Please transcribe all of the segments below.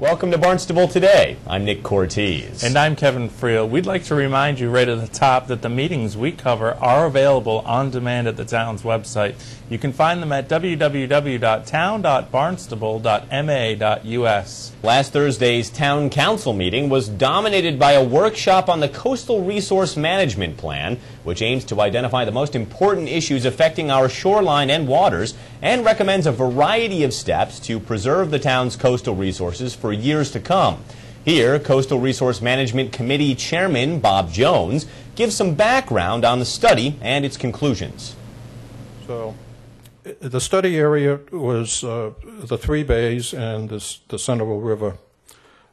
Welcome to Barnstable Today. I'm Nick Cortez. And I'm Kevin Friel. We'd like to remind you right at the top that the meetings we cover are available on demand at the town's website. You can find them at www.town.barnstable.ma.us. Last Thursday's town council meeting was dominated by a workshop on the Coastal Resource Management Plan, which aims to identify the most important issues affecting our shoreline and waters and recommends a variety of steps to preserve the town's coastal resources for years to come. Here, Coastal Resource Management Committee Chairman Bob Jones gives some background on the study and its conclusions. So, the study area was the three bays and the Central River,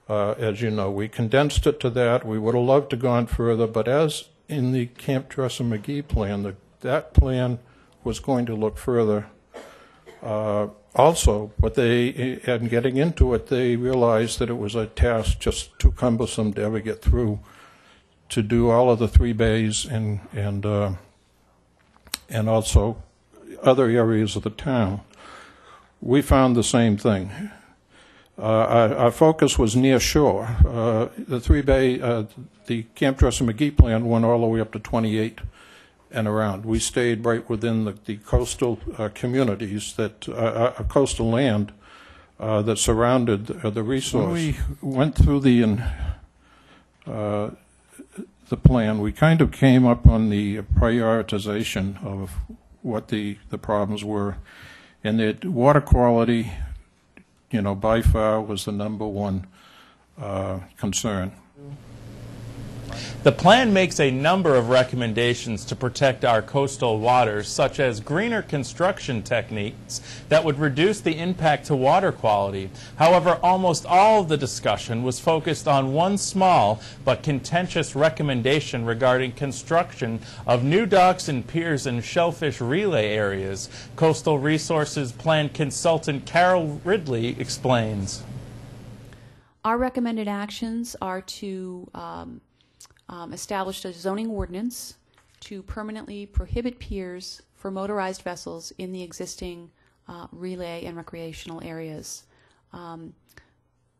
as you know. We condensed it to that. We would have loved to gone further, but as in the Camp Tressa-McGee plan, that plan was going to look further. Also, but and getting into it, they realized that it was a task just too cumbersome to ever get through to do all of the three bays and also other areas of the town. We found the same thing. Our focus was near shore. The three bay, the Camp Tressa-McGee plan went all the way up to 28 and around. We stayed right within the coastal communities, that coastal land that surrounded the resource. When we went through the plan, we kind of came up on the prioritization of what the problems were, and that water quality, you know, by far was the #1 concern. The plan makes a number of recommendations to protect our coastal waters, such as greener construction techniques that would reduce the impact to water quality. However, almost all of the discussion was focused on one small but contentious recommendation regarding construction of new docks and piers and shellfish relay areas. Coastal Resources Plan consultant Carol Ridley explains. Our recommended actions are to established a zoning ordinance to permanently prohibit piers for motorized vessels in the existing relay and recreational areas.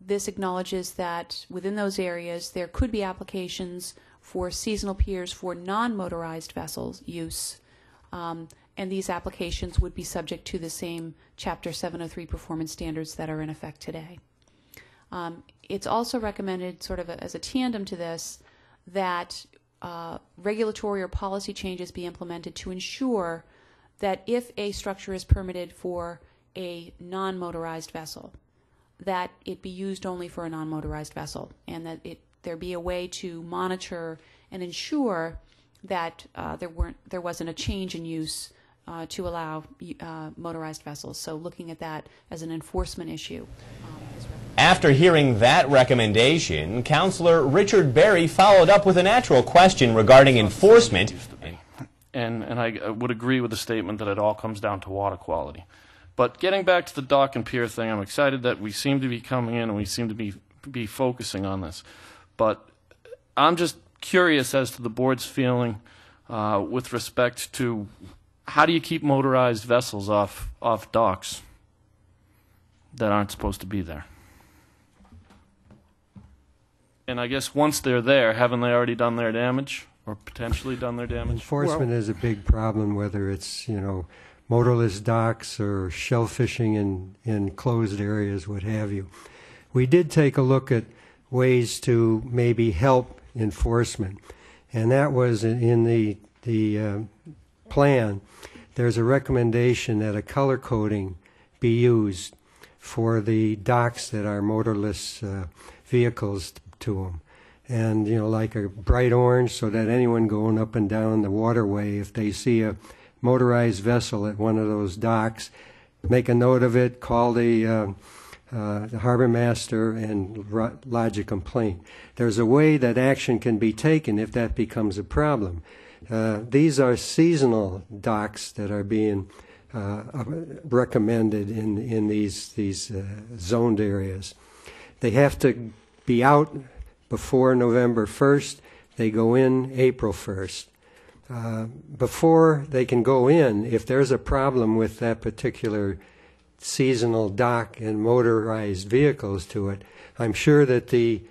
This acknowledges that within those areas there could be applications for seasonal piers for non-motorized vessels use, and these applications would be subject to the same Chapter 703 performance standards that are in effect today. It's also recommended, sort of as a tandem to this, that regulatory or policy changes be implemented to ensure that if a structure is permitted for a non-motorized vessel, that it be used only for a non-motorized vessel, and that there be a way to monitor and ensure that there wasn't a change in use to allow motorized vessels. So looking at that as an enforcement issue. After hearing that recommendation, Councilor Richard Berry followed up with a natural question regarding enforcement. And I would agree with the statement that it all comes down to water quality. But getting back to the dock and pier thing, I'm excited that we seem to be coming in and we seem to be focusing on this. But I'm just curious as to the board's feeling with respect to how do you keep motorized vessels off docks that aren't supposed to be there? And I guess once they're there, haven't they already done their damage or potentially done their damage? Enforcement is a big problem, whether it's, you know, motorless docks or shell fishing in closed areas, what have you. We did take a look at ways to maybe help enforcement, and that was in the plan. There's a recommendation that a color coding be used for the docks that are motorless vehicles to them, and you know, like a bright orange, so that anyone going up and down the waterway, if they see a motorized vessel at one of those docks, make a note of it, call the harbor master and lodge a complaint. There's a way that action can be taken if that becomes a problem. These are seasonal docks that are being recommended in these zoned areas. They have to be out before November 1st. They go in April 1st. Before they can go in, if there's a problem with that particular seasonal dock and motorized vehicles to it. I'm sure that the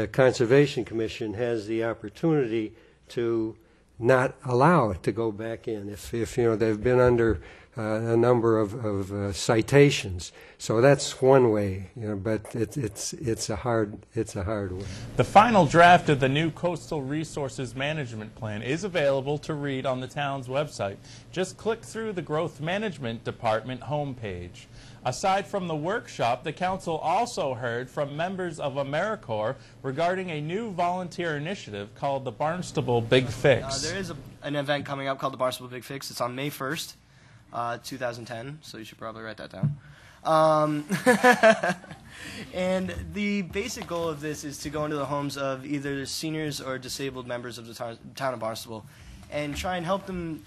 Conservation Commission has the opportunity to not allow it to go back in if you know they've been under a number of citations. So that's one way, you know, but it's a hard way. The final draft of the new Coastal Resources Management Plan is available to read on the town's website. Just click through the Growth Management Department homepage. Aside from the workshop, the council also heard from members of AmeriCorps regarding a new volunteer initiative called the Barnstable Big Fix. There is an event coming up called the Barnstable Big Fix. It's on May 1st, 2010, so you should probably write that down. And the basic goal of this is to go into the homes of either seniors or disabled members of the town of Barnstable and try and help them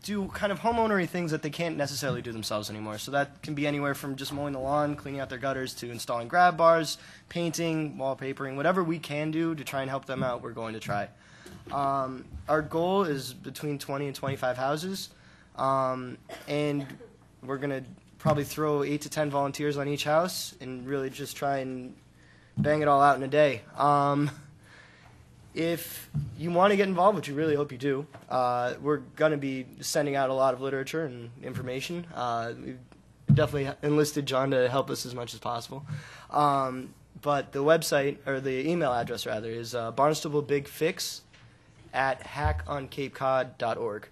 do kind of homeownery things that they can't necessarily do themselves anymore. So that can be anywhere from just mowing the lawn, cleaning out their gutters, to installing grab bars, painting, wallpapering, whatever we can do to try and help them out, we're going to try. Our goal is between 20 and 25 houses, and we're going to probably throw 8 to 10 volunteers on each house and really just try and bang it all out in a day. If you want to get involved, which we really hope you do, we're going to be sending out a lot of literature and information. We've definitely enlisted John to help us as much as possible. But the website, or the email address rather, is barnstablebigfix@hackoncapecod.org.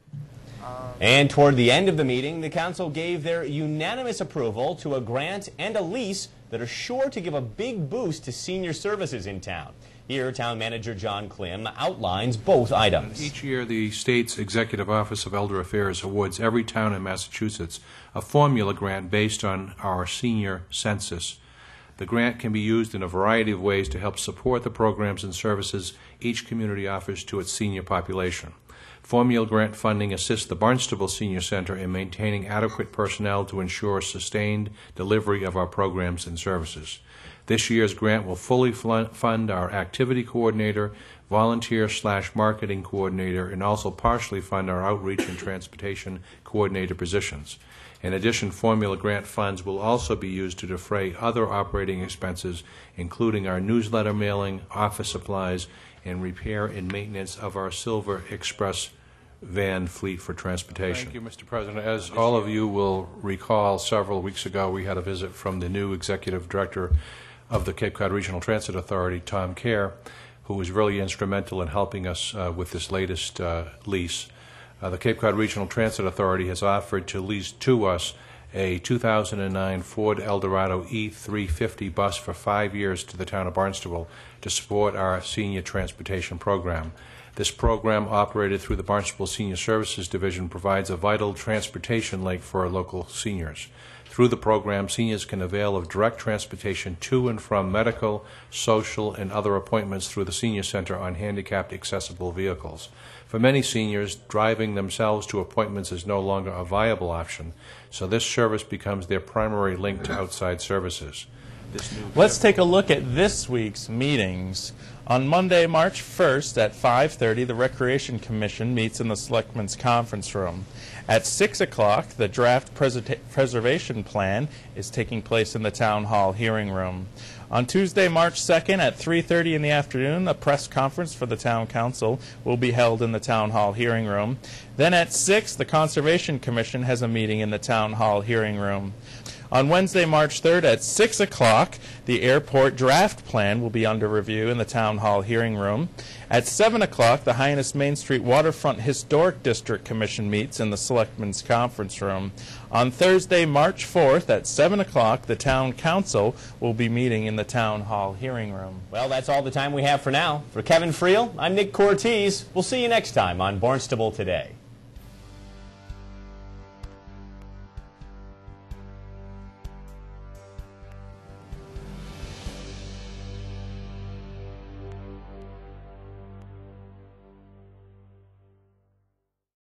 And toward the end of the meeting, the council gave their unanimous approval to a grant and a lease that are sure to give a big boost to senior services in town. Here, Town Manager John Klim outlines both items. Each year, the state's Executive Office of Elder Affairs awards every town in Massachusetts a formula grant based on our senior census. The grant can be used in a variety of ways to help support the programs and services each community offers to its senior population. Formula grant funding assists the Barnstable Senior Center in maintaining adequate personnel to ensure sustained delivery of our programs and services. This year's grant will fully fund our activity coordinator, volunteer/marketing coordinator, and also partially fund our outreach and transportation coordinator positions. In addition, formula grant funds will also be used to defray other operating expenses, including our newsletter mailing, office supplies, and repair and maintenance of our Silver Express van fleet for transportation. Thank you, Mr. President. As all of you will recall, several weeks ago we had a visit from the new Executive Director of the Cape Cod Regional Transit Authority, Tom Kerr, who was really instrumental in helping us with this latest lease. The Cape Cod Regional Transit Authority has offered to lease to us a 2009 Ford Eldorado E350 bus for 5 years to the town of Barnstable to support our senior transportation program. This program, operated through the Barnstable Senior Services Division, provides a vital transportation link for our local seniors. Through the program, seniors can avail of direct transportation to and from medical, social, and other appointments through the Senior Center on handicapped accessible vehicles. For many seniors, driving themselves to appointments is no longer a viable option, so this service becomes their primary link to outside services. Let's take a look at this week's meetings. On Monday, March 1st at 5:30, the Recreation Commission meets in the Selectmen's Conference Room. At 6 o'clock, the draft preservation plan is taking place in the Town Hall hearing room. On Tuesday, March 2nd at 3:30 in the afternoon, a press conference for the Town Council will be held in the Town Hall hearing room. Then at 6, the Conservation Commission has a meeting in the Town Hall hearing room. On Wednesday, March 3rd at 6 o'clock, the airport draft plan will be under review in the Town Hall hearing room. At 7 o'clock, the Hyannis Main Street Waterfront Historic District Commission meets in the Selectmen's Conference Room. On Thursday, March 4th at 7 o'clock, the Town Council will be meeting in the Town Hall hearing room. Well, that's all the time we have for now. For Kevin Friel, I'm Nick Cortez. We'll see you next time on Barnstable Today.